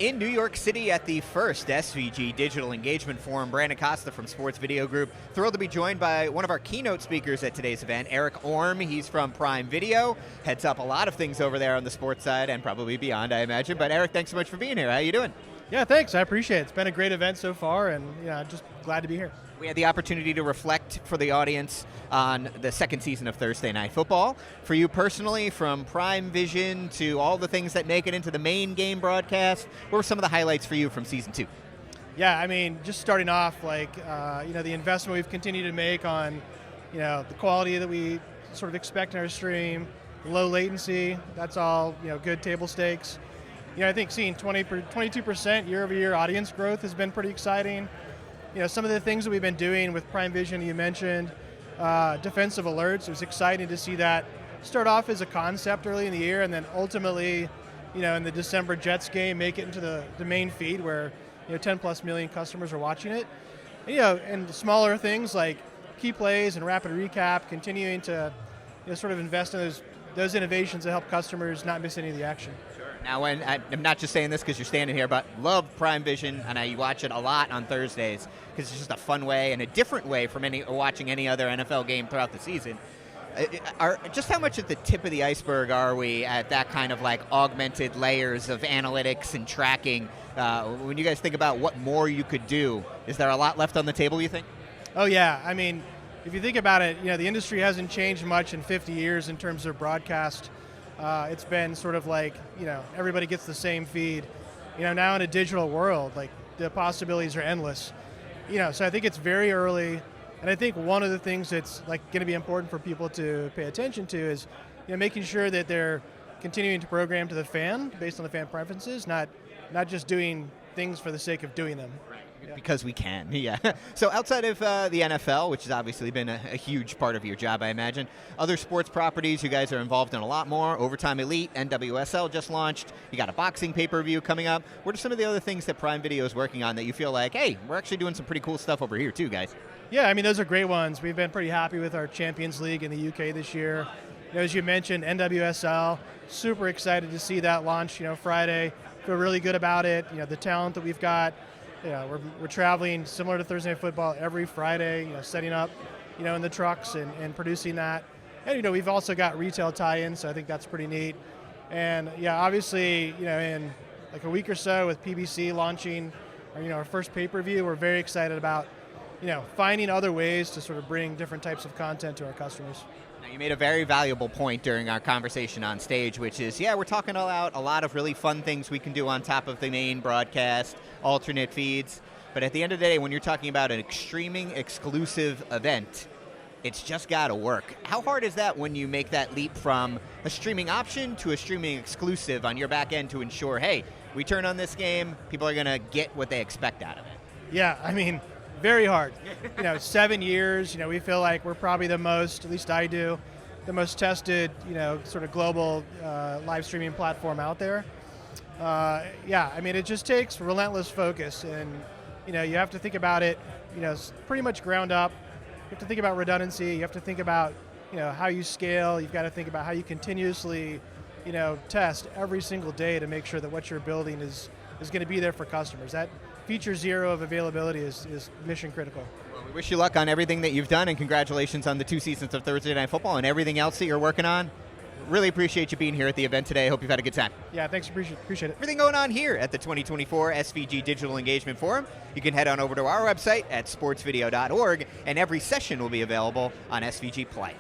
In New York City at the first SVG Digital Engagement Forum, Brandon Costa from Sports Video Group. Thrilled to be joined by one of our keynote speakers at today's event, Eric Orme. He's from Prime Video, heads up a lot of things over there on the sports side and probably beyond, I imagine. But Eric, thanks so much for being here. How you doing? Yeah, thanks. I appreciate it. It's been a great event so far, and just glad to be here. We had the opportunity to reflect for the audience on the second season of Thursday Night Football. For you personally, from Prime Vision to all the things that make it into the main game broadcast, what were some of the highlights for you from season 2? Yeah, I mean, just starting off, the investment we've continued to make on, the quality that we sort of expect in our stream, low latency, that's all, good table stakes. I think seeing 22% year-over-year audience growth has been pretty exciting. Some of the things that we've been doing with Prime Vision, you mentioned, defensive alerts. It was exciting to see that start off as a concept early in the year and then ultimately, in the December Jets game, make it into the main feed where, 10 plus million customers are watching it. And smaller things like key plays and rapid recap, continuing to sort of invest in those innovations that help customers not miss any of the action. Now, when I'm not just saying this because you're standing here, but love Prime Vision, and I watch it a lot on Thursdays because it's just a fun way and a different way from watching any other NFL game throughout the season. Just how much at the tip of the iceberg are we at that kind of like augmented layers of analytics and tracking? When you guys think about what more you could do, is there a lot left on the table, you think? Oh, yeah. I mean, if you think about it, the industry hasn't changed much in 50 years in terms of broadcast. It's been sort of like, everybody gets the same feed. Now in a digital world, like the possibilities are endless. So I think it's very early, and I think one of the things that's like going to be important for people to pay attention to is, making sure that they're continuing to program to the fan based on the fan preferences, not just doing things for the sake of doing them. Right. Because we can, yeah. So outside of the NFL, which has obviously been a huge part of your job, I imagine, other sports properties you guys are involved in a lot more. Overtime Elite, NWSL just launched. You got a boxing pay-per-view coming up. What are some of the other things that Prime Video is working on that you feel like, hey, we're actually doing some pretty cool stuff over here too, guys? Yeah, I mean, those are great ones. We've been pretty happy with our Champions League in the UK this year. As you mentioned, NWSL, super excited to see that launch, Friday. Feel really good about it. The talent that we've got. We're traveling similar to Thursday Night Football every Friday, setting up, in the trucks and producing that. And, we've also got retail tie-ins, so I think that's pretty neat. And, obviously, in like a week or so with PBC launching our first pay-per-view, we're very excited about, finding other ways to sort of bring different types of content to our customers. Now, you made a very valuable point during our conversation on stage, which is, we're talking about a lot of really fun things we can do on top of the main broadcast, alternate feeds. But at the end of the day, when you're talking about an streaming exclusive event, it's just got to work. How hard is that when you make that leap from a streaming option to a streaming exclusive on your back end to ensure, hey, we turn on this game, people are going to get what they expect out of it? Yeah, I mean, very hard. 7 years, we feel like we're probably the most, at least I do, the most tested, sort of global live streaming platform out there. I mean, it just takes relentless focus, and, you have to think about it, pretty much ground up. You have to think about redundancy. You have to think about, how you scale. You've got to think about how you continuously, test every single day to make sure that what you're building is going to be there for customers. That feature zero of availability is mission critical. Well, we wish you luck on everything that you've done, and congratulations on the 2 seasons of Thursday Night Football and everything else that you're working on. Really appreciate you being here at the event today. I hope you've had a good time. Yeah, thanks. Appreciate it. Everything going on here at the 2024 SVG Digital Engagement Forum. You can head on over to our website at sportsvideo.org, and every session will be available on SVG Play.